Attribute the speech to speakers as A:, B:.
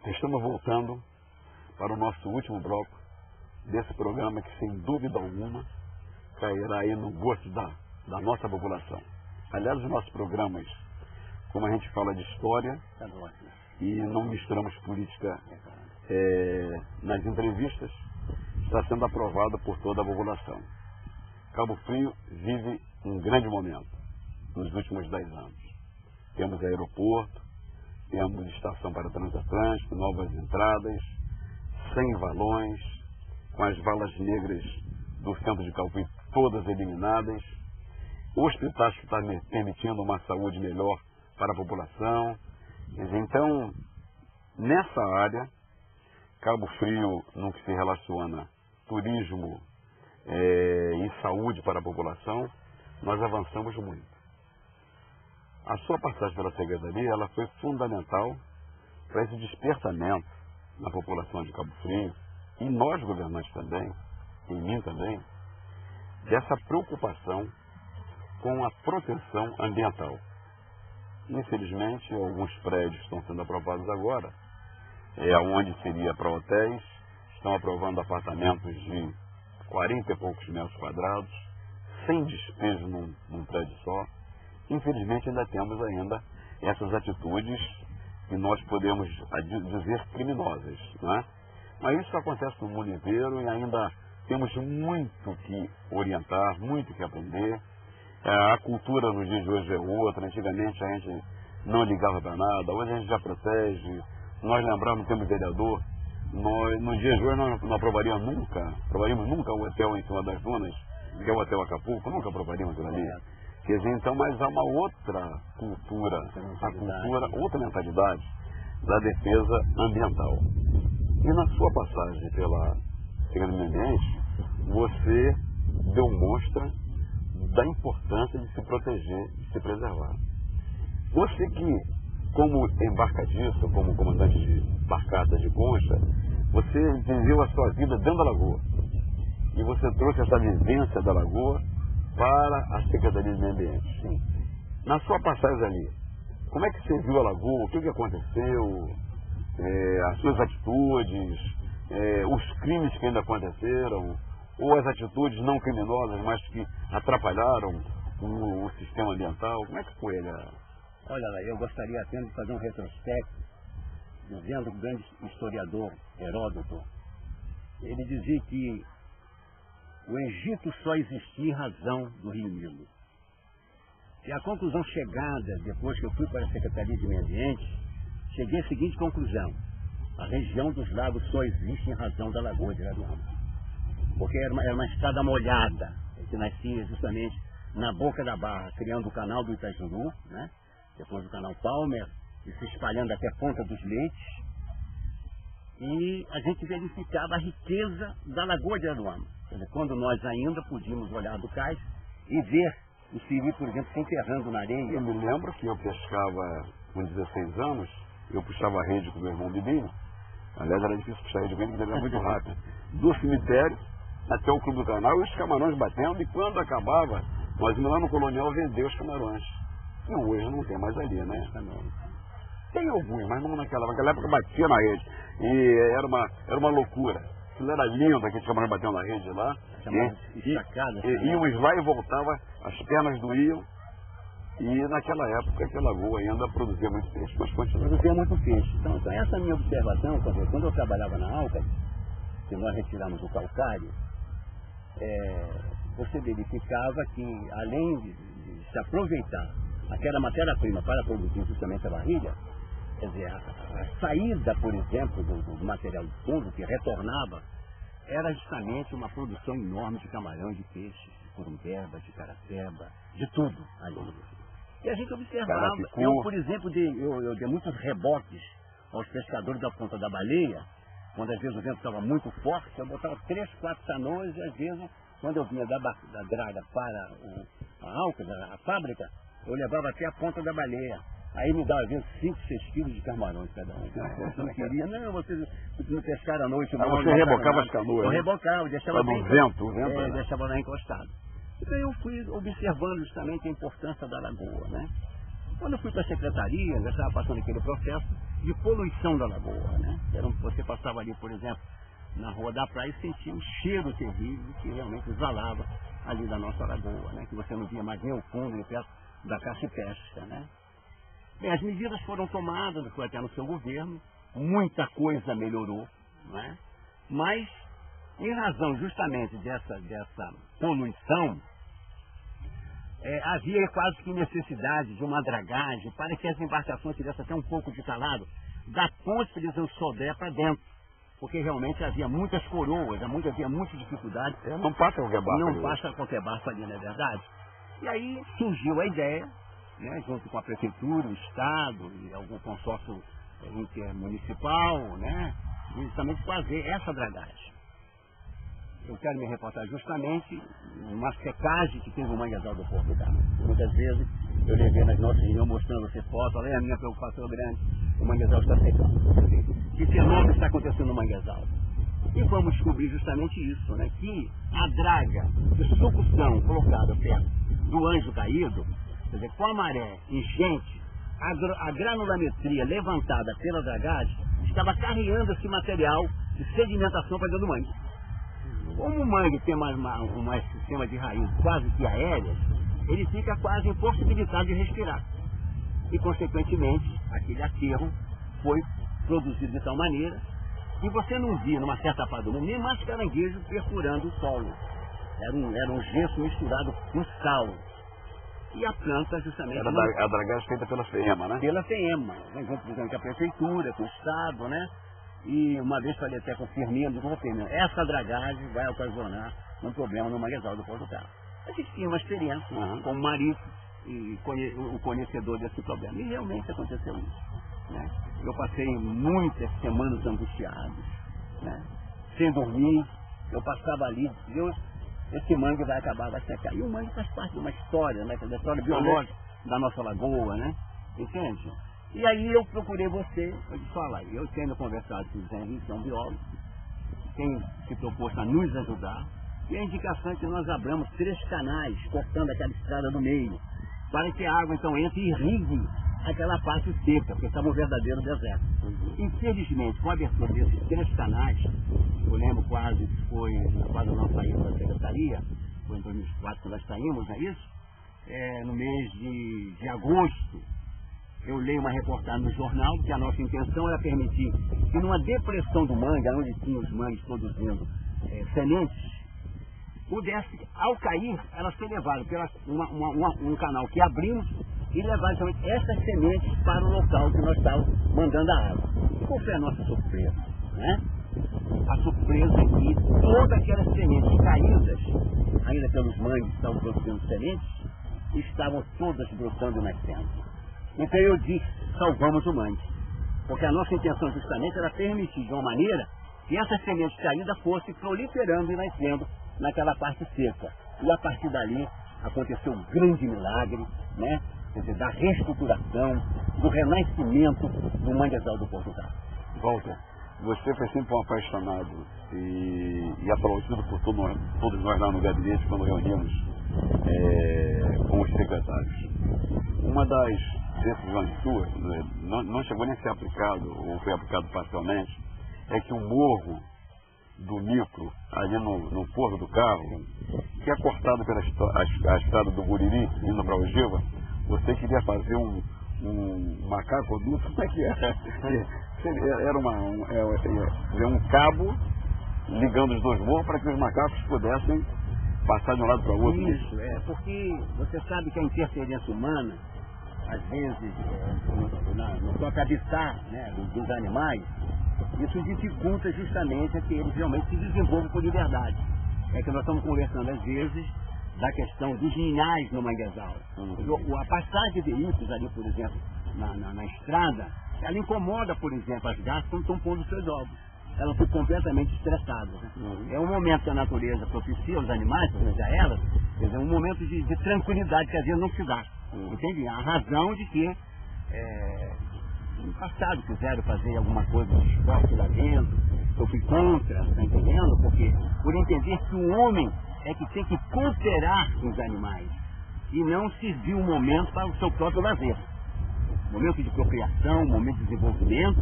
A: Estamos voltando para o nosso último bloco desse programa que, sem dúvida alguma, cairá aí no gosto da nossa população. Aliás, os nossos programas, como a gente fala de história e não misturamos política nas entrevistas, está sendo aprovado por toda a população. Cabo Frio vive um grande momento nos últimos 10 anos. Temos aeroporto, temos estação para transatlântico, novas entradas, 100 valões, com as valas negras do centro de Cabo Frio todas eliminadas, hospitais que estão permitindo uma saúde melhor para a população. Então, nessa área, Cabo Frio, no que se relaciona turismo e saúde para a população, nós avançamos muito. A sua passagem pela Secretaria, ela foi fundamental para esse despertamento na população de Cabo Frio, e nós governantes também, em mim também, dessa preocupação com a proteção ambiental. Infelizmente, alguns prédios estão sendo aprovados agora, onde seria para hotéis, estão aprovando apartamentos de 40 e poucos metros quadrados, sem despejo num prédio só. Infelizmente, ainda temos essas atitudes que nós podemos dizer criminosas, não é? Mas isso acontece no mundo inteiro e ainda temos muito que orientar, muito que aprender. A cultura nos dias de hoje é outra. Antigamente a gente não ligava para nada, hoje a gente já protege. Nós lembramos, temos vereador, nos dias de hoje nós não aprovaríamos nunca o hotel em cima das dunas, que é o Hotel Acapulco, nunca aprovaríamos aquilo ali. Quer dizer, então, mas há uma outra cultura, outra mentalidade da defesa ambiental. E na sua passagem pela Secretaria do Meio Ambiente, você demonstra da importância de se proteger, de se preservar. Você que, como embarcadista, como comandante de barcaça de concha, você viveu a sua vida dentro da lagoa. E você trouxe essa vivência da lagoa para a Secretaria do Meio Ambiente. Sim. Na sua passagem ali, como é que você viu a lagoa? O que aconteceu? As suas atitudes, os crimes que ainda aconteceram, ou as atitudes não criminosas, mas que atrapalharam o sistema ambiental? Como é que foi ele?
B: Olha lá, eu gostaria apenas de fazer um retrospecto, dizendo o grande historiador Heródoto. Ele dizia que o Egito só existia em razão do Rio Nilo. E a conclusão chegada, depois que eu fui para a Secretaria de Meio Ambiente, cheguei à seguinte conclusão: a região dos lagos só existe em razão da Lagoa de Araruama. Porque era uma estrada molhada, que nascia justamente na boca da barra, criando o canal do Itajuru, né? Depois o canal Palmer, e se espalhando até a Ponta dos Leites. E a gente verificava a riqueza da Lagoa de Araruama. Quando nós ainda podíamos olhar do cais e ver o siri, por exemplo, se enterrando na areia.
A: Eu me lembro que eu pescava com 16 anos, eu puxava a rede com meu irmão Bibinho. Aliás, era difícil puxar a rede com ele, porque ele era muito rápido. Do cemitério até o Clube do Canal, e os camarões batendo, e quando acabava, nós íamos lá no Colonial vender os camarões. Não, hoje não tem mais ali, né? Tem alguns, mas não naquela época batia na rede. E era uma loucura. Aquilo era lindo, aqueles camarões batendo na rede lá. Íamos lá e voltava, as pernas doíam. E naquela época, aquela lagoa ainda produzia muito peixe, mas continua.
B: Produzia muito peixe. Então essa é a minha observação, quando eu trabalhava na Alca, que nós retiramos o calcário, você verificava que, além de se aproveitar aquela matéria-prima para produzir justamente a barriga, quer dizer, a saída, por exemplo, do material de fundo que retornava, era justamente uma produção enorme de camarão, de peixe, de curumbeba, de caraceba, de tudo ali. E a gente observava, eu, por exemplo, eu dei muitos reboques aos pescadores da Ponta da Baleia, quando às vezes o vento estava muito forte, eu botava 3, 4 canoas, e às vezes, quando eu vinha da draga para a Alca, a fábrica, eu levava até a Ponta da Baleia. Aí me dava, às vezes, 5, 6 quilos de camarões cada um. Você não queria, não, vocês não pescaram à noite. Não,
A: você rebocava as canoas?
B: Eu rebocava, deixava
A: bem... vento,
B: deixava lá encostado. Então eu fui observando justamente a importância da lagoa, né? Quando eu fui para a secretaria, já estava passando aquele processo, de poluição da lagoa, né? Você passava ali, por exemplo, na rua da praia e sentia um cheiro terrível que realmente exalava ali da nossa lagoa, né? Que você não via mais nem o fundo, nem perto da caça e pesca, né? Bem, as medidas foram tomadas, foi até no seu governo, muita coisa melhorou, né? Mas, em razão justamente dessa poluição, havia quase que necessidade de uma dragagem para que as embarcações tivessem até um pouco de calado da ponte de São Sodré para dentro, porque realmente havia muitas coroas, havia muita dificuldade.
A: Não passa qualquer barco.
B: Não passa qualquer barco ali, não é verdade? E aí surgiu a ideia, né, junto com a prefeitura, o Estado e algum consórcio intermunicipal, né, justamente fazer essa dragagem. Eu quero me reportar justamente uma secagem que teve o manguezal do Porto Carmo. Muitas vezes eu levei nas nossas reuniões mostrando você foto, olha, a minha preocupação grande, o manguezal está secando. Que fenômeno está acontecendo no manguezal? E vamos descobrir justamente isso, né? Que a draga de sucção colocada perto do Anjo Caído, quer dizer, com a maré enchente, a granulametria levantada pela dragagem estava carreando esse material de sedimentação para dentro do mangue. Como o mangue tem um sistema de raiz quase que aéreas, ele fica quase impossibilitado de respirar. E, consequentemente, aquele aterro foi produzido de tal maneira que você não via, numa certa parte do mundo, nem mais caranguejo perfurando o solo. Era um gesso misturado com sal. E a planta, justamente...
A: Era a dragagem feita pela FEEMA, né?
B: Pela FEEMA, né? Junto com a prefeitura, com o Estado, né? E uma vez falei até com o Firmino, essa dragagem vai ocasionar um problema no manguezal do Porto Carmo. A gente tinha uma experiência como marítimo e o conhecedor desse problema. E realmente aconteceu isso, né? Eu passei muitas semanas angustiado, né? Sem dormir. Eu passava ali, Deus, esse mangue vai acabar, vai secar. E o mangue faz parte de uma história, né? Da história biológica da nossa lagoa, né? Entende? E aí eu procurei você, eu disse, olha, eu tendo conversado com o Zé Henrique, que é um biólogo, quem se propôs a nos ajudar, e a indicação é que nós abramos 3 canais, cortando aquela estrada no meio, para que a água então entre e irrigue aquela parte seca, porque estava um verdadeiro deserto. Infelizmente, com a abertura desses 3 canais, eu lembro quase que foi quando nós saímos da secretaria, foi em 2004 que nós saímos, não é isso? No mês de agosto, eu leio uma reportagem no jornal que a nossa intenção era permitir que numa depressão do mangue, onde tinha os mangues produzindo sementes, pudesse, ao cair, elas ser levadas por um canal que abrimos e levar justamente essas sementes para o local que nós estávamos mandando a água. E qual foi a nossa surpresa, né? A surpresa é que todas aquelas sementes caídas, ainda pelos mangues que estavam produzindo sementes, estavam todas brotando e nascendo. Então eu disse, salvamos o mangue. Porque a nossa intenção justamente era permitir de uma maneira que essas sementes caídas fossem proliferando e nascendo naquela parte seca. E a partir dali aconteceu um grande milagre, né? Quer dizer, da reestruturação, do renascimento do manguezal do Porto Carmo.
A: Walter, você foi sempre um apaixonado e aplaudido por todos nós lá no gabinete quando reunimos com os secretários. Uma das decisões suas, não chegou nem a ser aplicado, ou foi aplicado parcialmente, é que o morro do Micro, ali no Porto do Carro, que é cortado pela a estrada do Guriri, indo para Ogiva, você queria fazer um macacoduto, como é que era um cabo ligando os dois morros para que os macacos pudessem passar de um lado para o outro.
B: Isso, porque você sabe que a interferência humana, às vezes, no próprio habitat, né, dos animais, isso dificulta justamente que eles realmente se desenvolvam com liberdade. É que nós estamos conversando, às vezes, da questão dos ninhais no manguezal. A passagem de veículos ali, por exemplo, na estrada, ela incomoda, por exemplo, as gatas quando estão pondo seus ovos. Elas ficam completamente estressadas. É um momento que a natureza propicia aos animais, pelo menos a elas, quer dizer, um momento de tranquilidade que às vezes não se dá. Entende? A razão de que no passado quiseram fazer alguma coisa de esporte lá dentro, eu fui contra, está entendendo? Porque por entender que o homem é que tem que cooperar com os animais e não servir um momento para o seu próprio lazer. momento de procriação, momento de desenvolvimento.